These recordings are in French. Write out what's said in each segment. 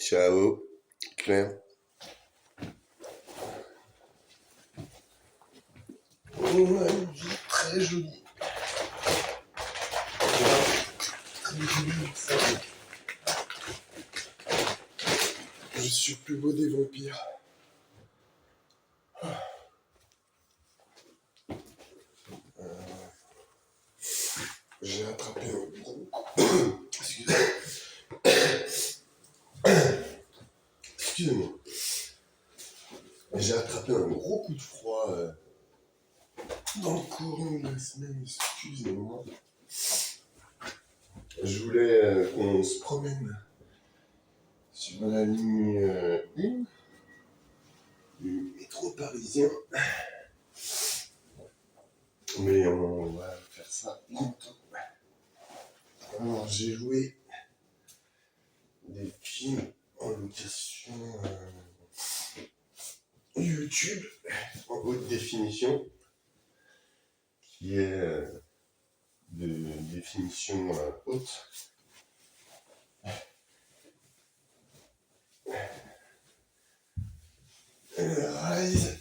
Ciao, Claire. Ouais, une vie très jolie. Très jolie, ça. Je suis le plus beau des vampires. J'ai attrapé un gros coup. Excusez-moi. J'ai attrapé un gros coup de froid dans le courant de la semaine. Excusez-moi. Je voulais qu'on se promène sur la ligne 1 du métro parisien. Mais on va faire ça bientôt. Alors, j'ai loué des films en location YouTube en haute définition, qui est de définition haute. Rise.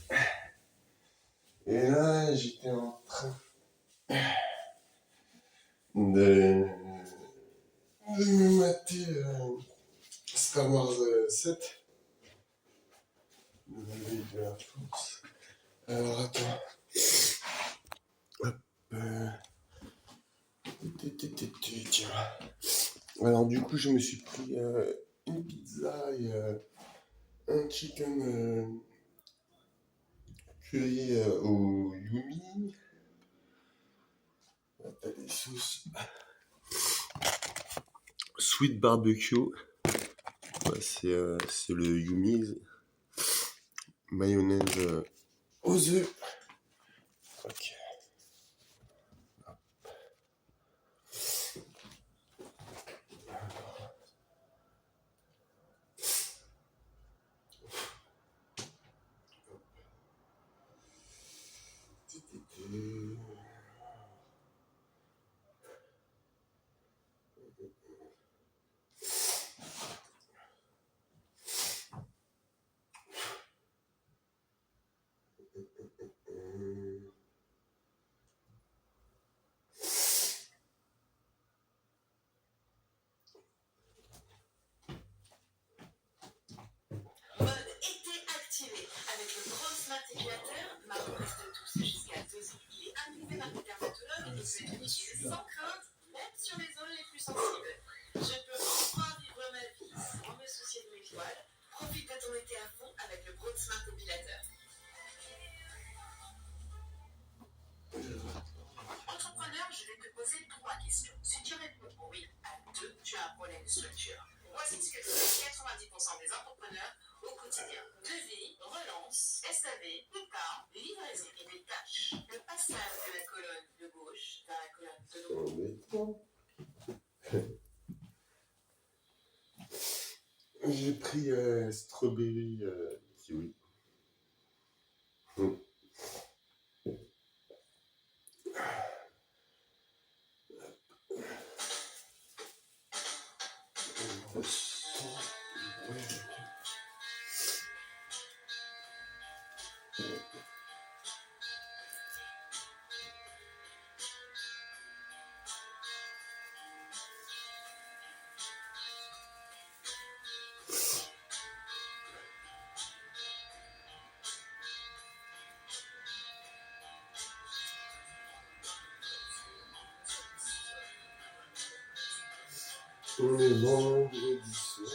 Et là, j'étais en train de me mater Star Wars 7. Nouvelle de la force. Alors, attends. Hop. Tiens. Alors, du coup, je me suis pris une pizza et un chicken curry au yumi. T'as des sauces. Sweet barbecue. Ouais, c'est le yumi's. Mayonnaise aux œufs. Ok. J'ai pris strawberry kiwi. On est vendredi soir.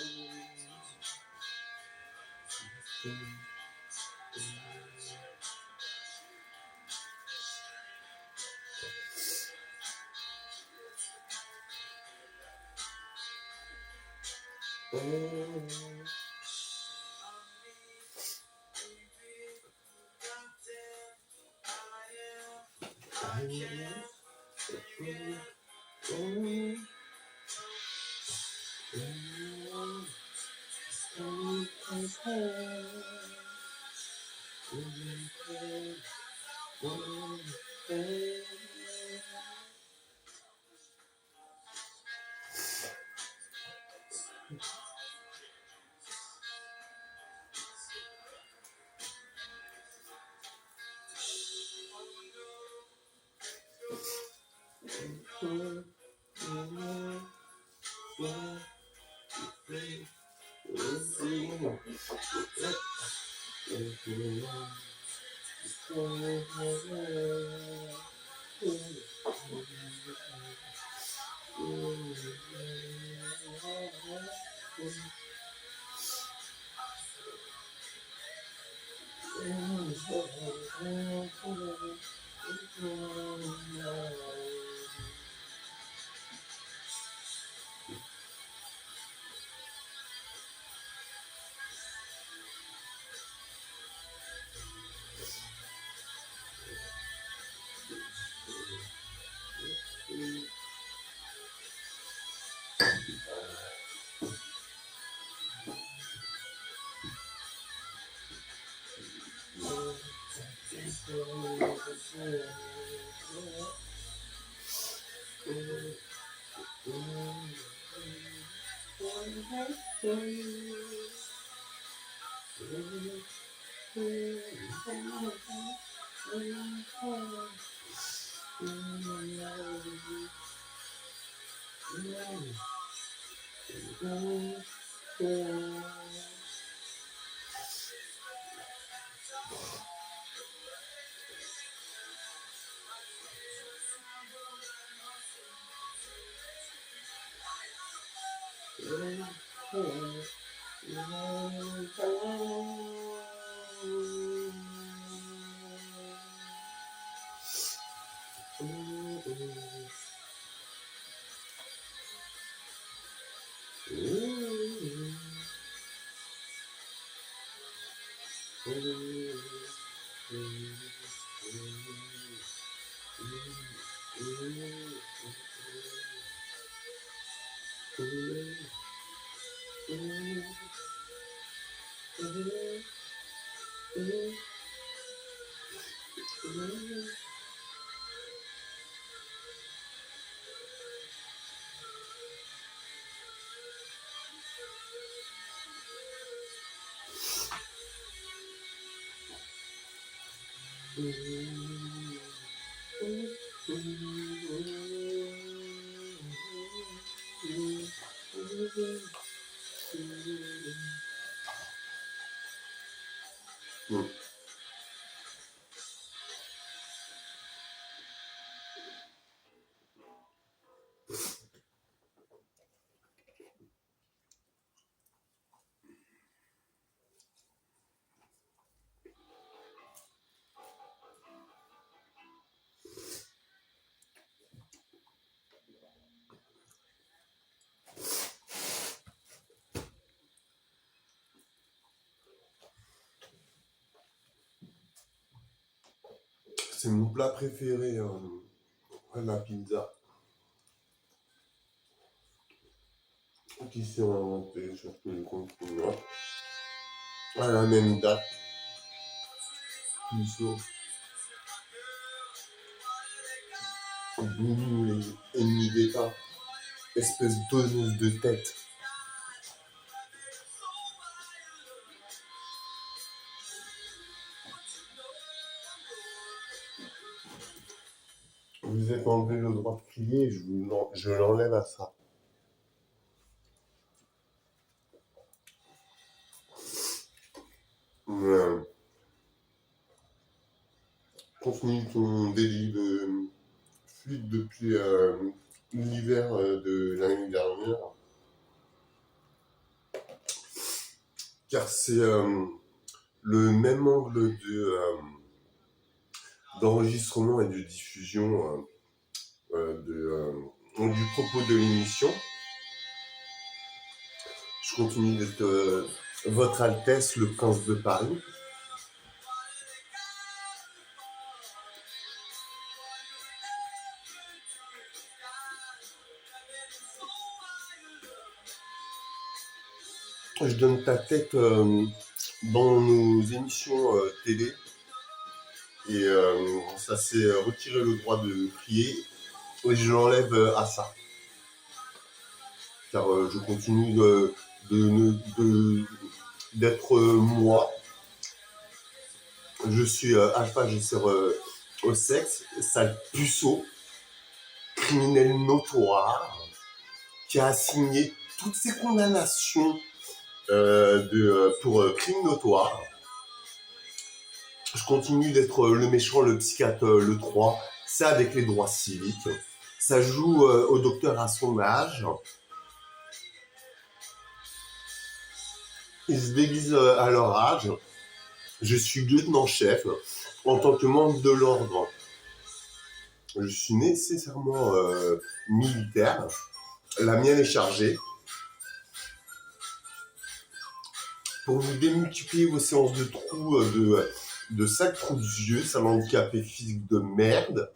C'est mon plat préféré, la pizza. Qui s'est inventé sur tous les continents à la même date. Plus nous les ennemis d'État, espèce donneuse de tête. Vous êtes enlevé le droit de crier, je l'enlève à ça. Continue ton délit de fuite depuis l'hiver de l'année dernière. Car c'est le même angle d'enregistrement et de diffusion du propos de l'émission. Je continue d'être Votre Altesse, le Prince de Paris. Je donne ta tête dans nos émissions télé et ça s'est retiré le droit de crier et je l'enlève à ça. Car je continue d'être moi. Je suis alpha, je sers au sexe, sale puceau, criminel notoire, qui a signé toutes ces condamnations pour crime notoire. Je continue d'être le méchant, le psychiatre, le 3. C'est avec les droits civiques. Ça joue au docteur à son âge. Ils se déguisent à leur âge. Je suis lieutenant-chef. En tant que membre de l'ordre, je suis nécessairement militaire. La mienne est chargée. Pour vous démultiplier vos séances de trous, de sac trous d'yeux, ça handicapé physique de merde.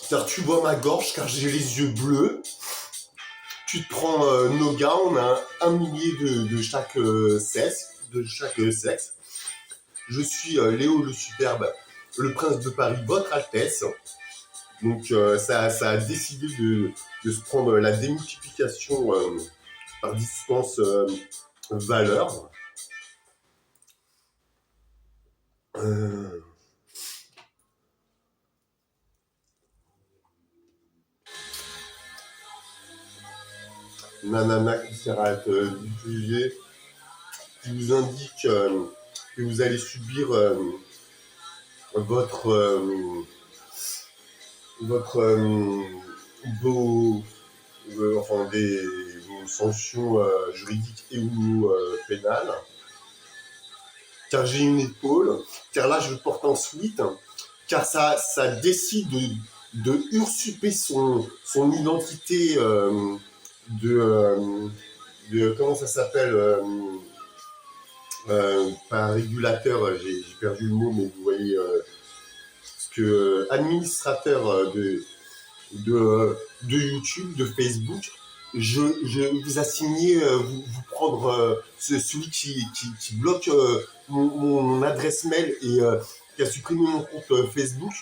Car tu vois ma gorge, car j'ai les yeux bleus. Tu te prends nos gars, on a un millier de chaque sexe. Je suis Léo le Superbe, le prince de Paris, votre Altesse. Donc ça a décidé de se prendre la démultiplication par distance valeur. Nanana qui sert à être diffusé, qui vous indique que vous allez subir vos sanctions juridiques et ou pénales. Car j'ai une épaule, car là je porte un sweat, car ça décide de usurper son identité de comment ça s'appelle pas un régulateur, j'ai perdu le mot, mais vous voyez ce que administrateur de YouTube, de Facebook. Je vous assigner, vous prendre celui qui bloque mon adresse mail et qui a supprimé mon compte Facebook.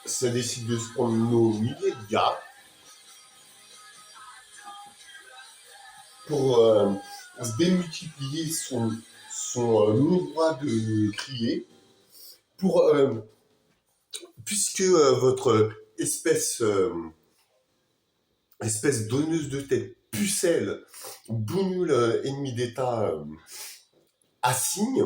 Ça décide de se prendre nos milliers de gars pour se démultiplier son droit de crier, pour puisque votre espèce donneuse de tête, pucelle, bougnoule ennemi d'État assigne,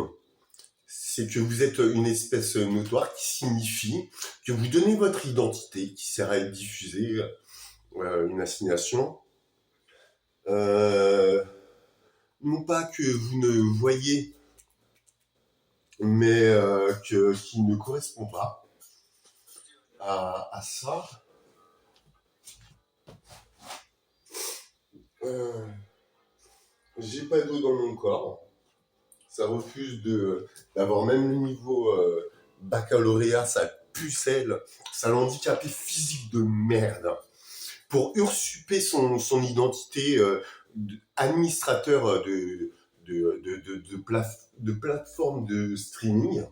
c'est que vous êtes une espèce notoire qui signifie que vous donnez votre identité qui sert à être diffusée, une assignation. Non pas que vous ne voyez, mais qui ne correspond pas à ça. J'ai pas d'eau dans mon corps. Ça refuse d'avoir même le niveau baccalauréat, ça pucelle, ça l'handicapé physique de merde. Pour usurper son identité administrateur de plateforme de streaming.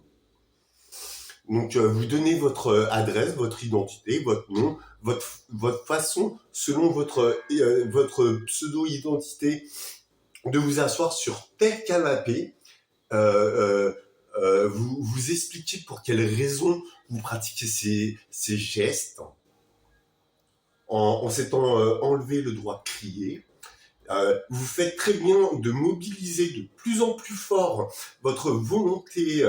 Donc vous donnez votre adresse, votre identité, votre nom, votre façon, selon votre pseudo-identité, de vous asseoir sur tel canapé. Vous expliquez pour quelles raisons vous pratiquez ces gestes en s'étant enlevé le droit de crier. Vous faites très bien de mobiliser de plus en plus fort votre volonté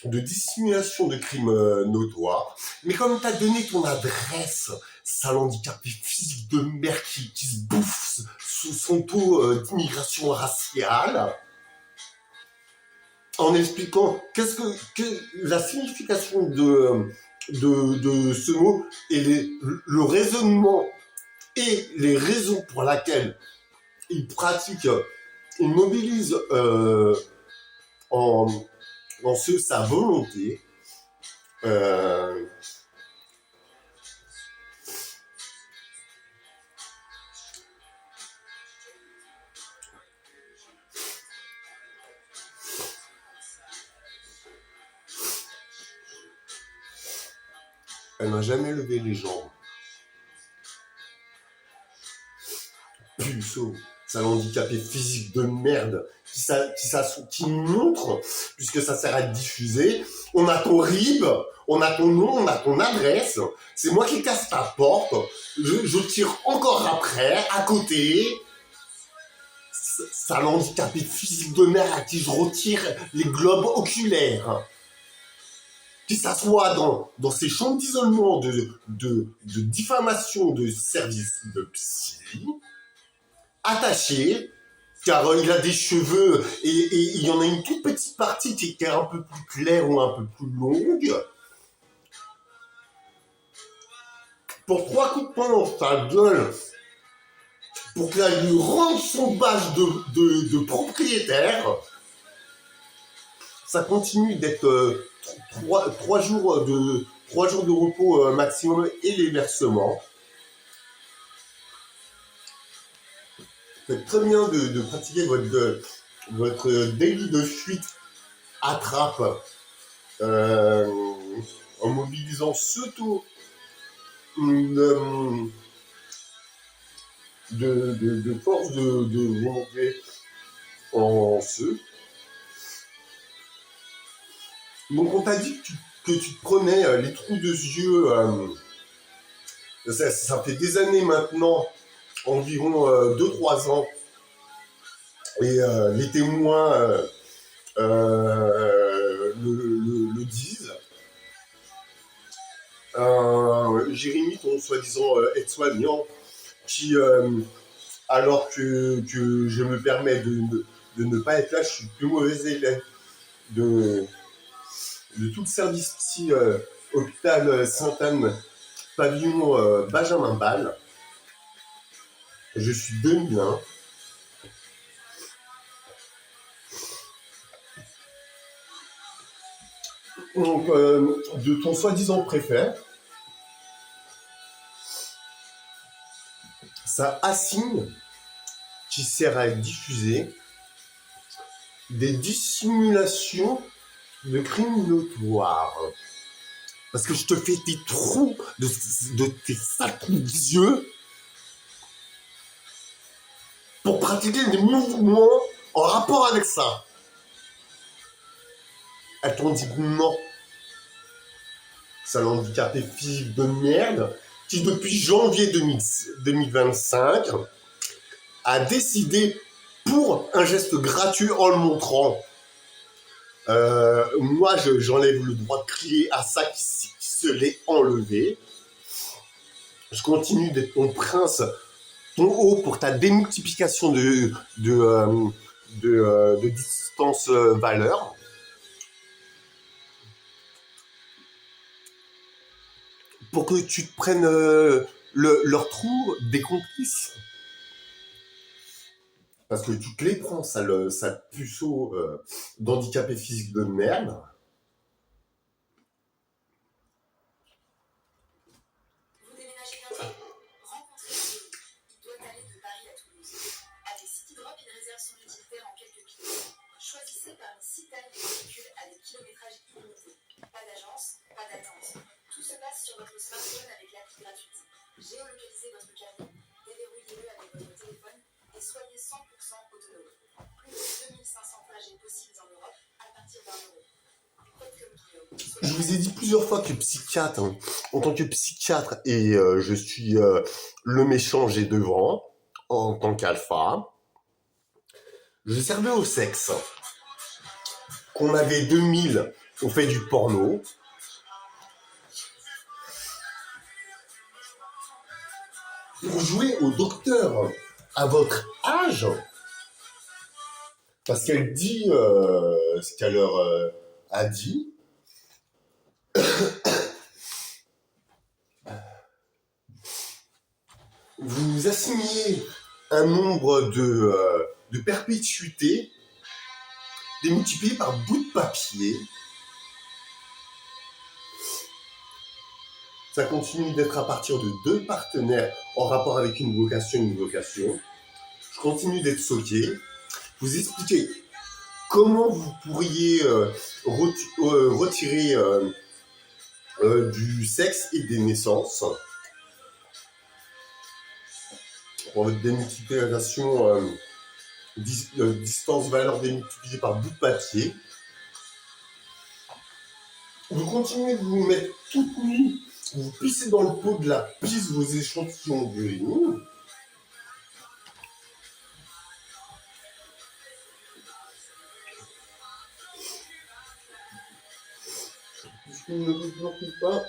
de dissimulation de crimes notoires. Mais comme tu as donné ton adresse, sale handicapé physique de merde qui se bouffe sous son taux d'immigration raciale, en expliquant qu'est-ce que la signification de ce mot et le raisonnement et les raisons pour lesquelles il pratique, il mobilise en sa volonté. Elle n'a jamais levé les jambes. Puceau, sale handicapé physique de merde, qui montre, puisque ça sert à être diffusé, on a ton RIB, on a ton nom, on a ton adresse, c'est moi qui casse ta porte, je tire encore après, à côté, sale handicapé physique de merde à qui je retire les globes oculaires, qui s'assoit dans ces chambres d'isolement de diffamation de services de psy, attaché, car il a des cheveux et il y en a une toute petite partie qui est un peu plus claire ou un peu plus longue. Pour 3 coups de poing dans sa gueule, pour qu'elle lui rende son badge de propriétaire, ça continue d'être 3 jours de repos maximum et les versements. Faites très bien de pratiquer votre délit de fuite attrape en mobilisant ce taux de force de volonté en ce. Donc on t'a dit que tu te prenais les trous de yeux, ça fait des années maintenant, environ 2-3 ans, et les témoins le disent. Jérémy, ton soi-disant aide-soignant, qui, alors que je me permets de ne pas être là, je suis le plus mauvais élève de tout le service psy hôpital Sainte-Anne, pavillon Benjamin Ball. Je suis 2001. Donc, de ton soi-disant préfet, ça assigne, qui sert à être diffusé, des dissimulations de crimes notoires. Parce que je te fais des trous de tes sales trous d'yeux pour pratiquer des mouvements en rapport avec ça. Elles t'ont dit non. Sale handicapé physique de merde qui depuis janvier 2025 a décidé pour un geste gratuit en le montrant. Moi, j'enlève le droit de crier à ça qui se l'est enlevé. Je continue d'être ton prince, ton haut pour ta démultiplication de distance valeur. Pour que tu te prennes leur trou des complices. Parce que tu te les prends, sale puceau d'handicapé physique de merde. Vous déménagez bientôt? Rencontrez Thierry. Il doit aller de Paris à Toulouse. Avec CityDrop, il réserve son utilitaire en quelques clics. Choisissez parmi 6 tailles de véhicules avec kilométrage illimité. Pas d'agence, pas d'attente. Tout se passe sur votre smartphone avec l'appli gratuite. Géolocalisez votre camion, déverrouillez-le avec votre téléphone et soyez 100% autonome. Plus de 2500 trajets possibles en Europe à partir d'€1. Je vous ai dit plusieurs fois que psychiatre, en tant que psychiatre, et je suis le méchant, j'ai devant, en tant qu'alpha, je servais au sexe. Qu'on avait 2000, on fait du porno. Pour jouer au docteur à votre âge, parce qu'elle dit ce qu'elle leur a dit. Vous assignez un nombre de perpétuités démultiplié par bout de papier. Ça continue d'être à partir de 2 partenaires en rapport avec une vocation. Je continue d'être choqué. Vous expliquez comment vous pourriez retirer du sexe et des naissances. pour votre démultiplication, distance valeur démultipliée par bout de papier. Vous continuez de vous mettre toute nue, vous pissez dans le pot de la pisse vos échantillons d'urine. Puisqu'il ne vous préoccupe pas,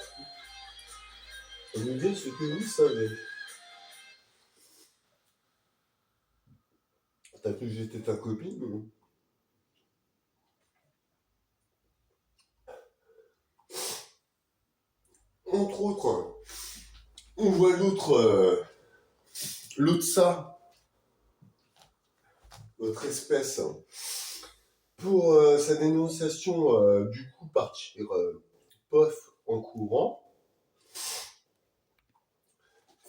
je vais vous dire ce que vous savez. T'as cru que j'étais ta copine? Entre autres, on voit l'autre ça, votre espèce, pour sa dénonciation du coup partir pof en courant,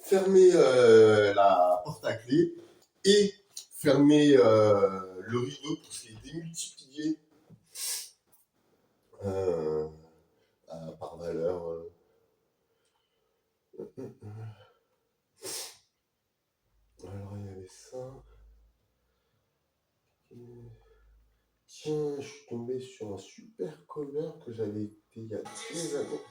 fermer la porte à clé et fermer le rideau pour se les démultiplier par valeur. Alors il y avait ça. Tiens, je suis tombé sur un super cover que j'avais été il y a des années.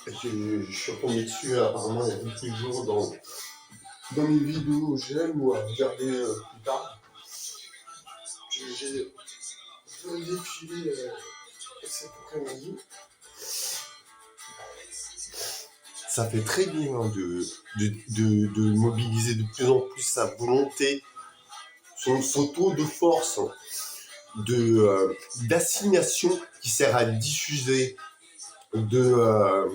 Je suis retombé dessus apparemment il y a quelques jours dans mes vidéos j'aime ou à regarder plus tard. J'ai défilé cet après-midi. Ça fait très bien de mobiliser de plus en plus sa volonté, son taux de force, d'assignation qui sert à diffuser, de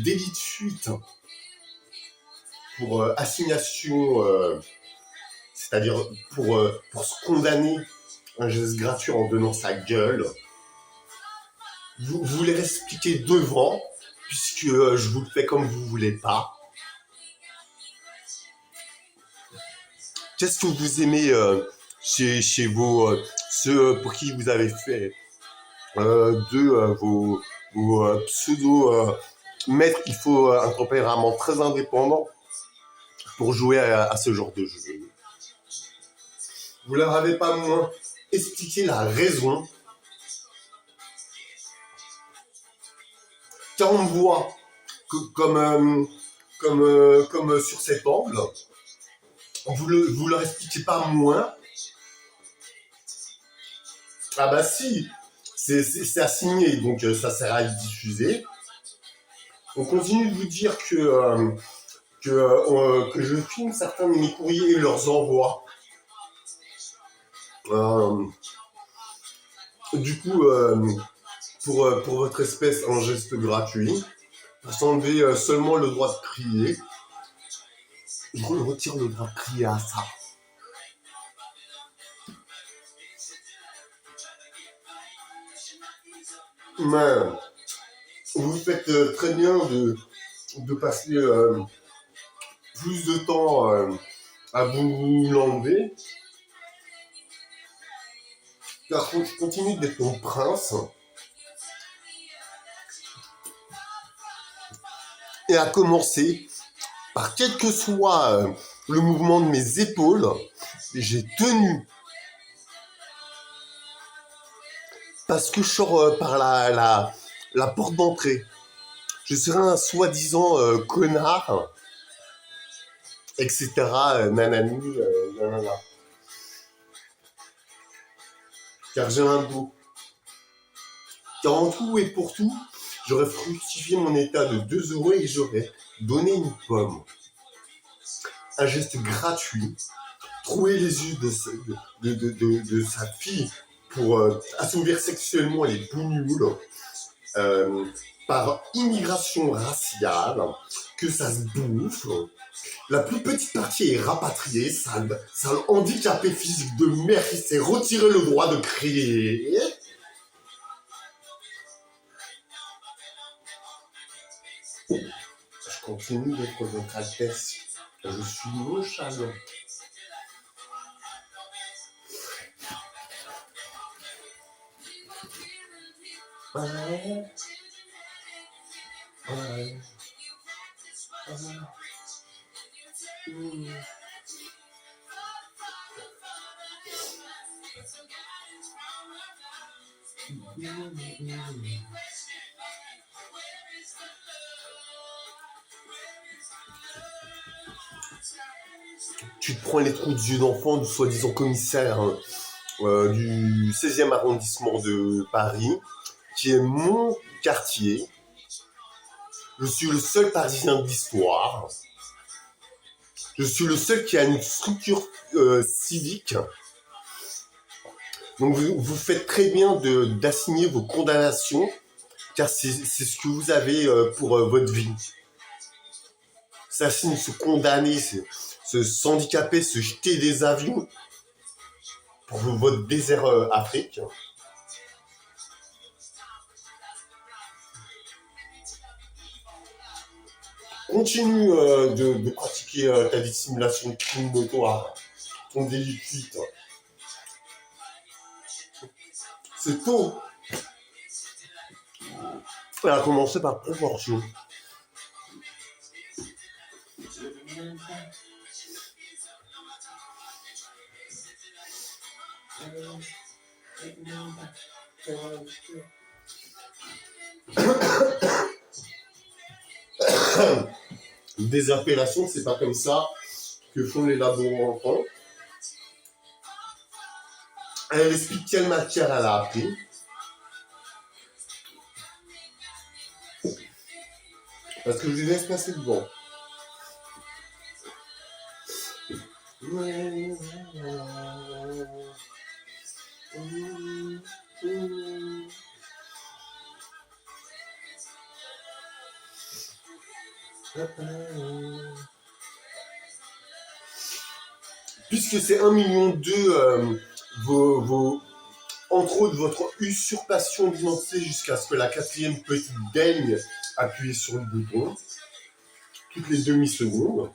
délit de fuite pour assignation, c'est-à-dire pour se condamner un geste gratuit en donnant sa gueule. Vous les expliquer devant, puisque je vous le fais comme vous voulez pas. Qu'est-ce que vous aimez chez vos ceux pour qui vous avez fait vos pseudo maîtres? Il faut un tempérament très indépendant pour jouer à ce genre de jeu. Vous leur avez pas moins expliqué la raison. Car on voit que comme sur cet angle, vous leur expliquez pas moins. Ah bah si, c'est assigné, donc ça sert à être diffusé. On continue de vous dire que je filme certains de mes courriers et leurs envoie. Du coup, pour votre espèce, un geste gratuit, pour s'enlever seulement le droit de crier. Je retire le droit de crier à ça. Mais vous faites très bien de passer plus de temps à vous l'enlever. Car je continue d'être mon prince. Et à commencer par quel que soit le mouvement de mes épaules, j'ai tenu. Parce que je sors par la porte d'entrée. Je serai un soi-disant connard, etc. Nanani, nanana. Car j'ai un dos. Car en tout et pour tout, j'aurais fructifié mon état de 2 € et j'aurais donné une pomme. Un geste gratuit. Trouer les yeux de sa fille pour assouvir sexuellement les bougnoules par immigration raciale, que ça se bouffe. La plus petite partie est rapatriée, sale handicapé physique de merde qui s'est retiré le droit de crier. Je continue d'être votre Altesse. Je suis nonchalant. Tu te prends les trous d'yeux d'enfant du soi-disant commissaire du 16e arrondissement de Paris, qui est mon quartier. Je suis le seul Parisien de l'histoire. Je suis le seul qui a une structure civique. Donc vous faites très bien d'assigner vos condamnations, car c'est ce que vous avez pour votre vie. S'assigner, se condamner, se s'handicaper, se jeter des avions pour votre désert Afrique. Continue de pratiquer ta dissimulation de crime notoire, ton délit de fuite. C'est tôt. Elle a commencé par proportion. Des appellations, c'est pas comme ça que font les laborantins. Elle explique quelle matière elle a appris. Parce que je lui laisse passer devant. Puisque c'est 1,2 million entre autres votre usurpation d'identité jusqu'à ce que la 4e petite daigne appuyer sur le bouton toutes les demi-secondes.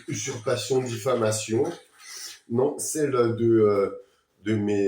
Usurpation, diffamation. Non, celle de mes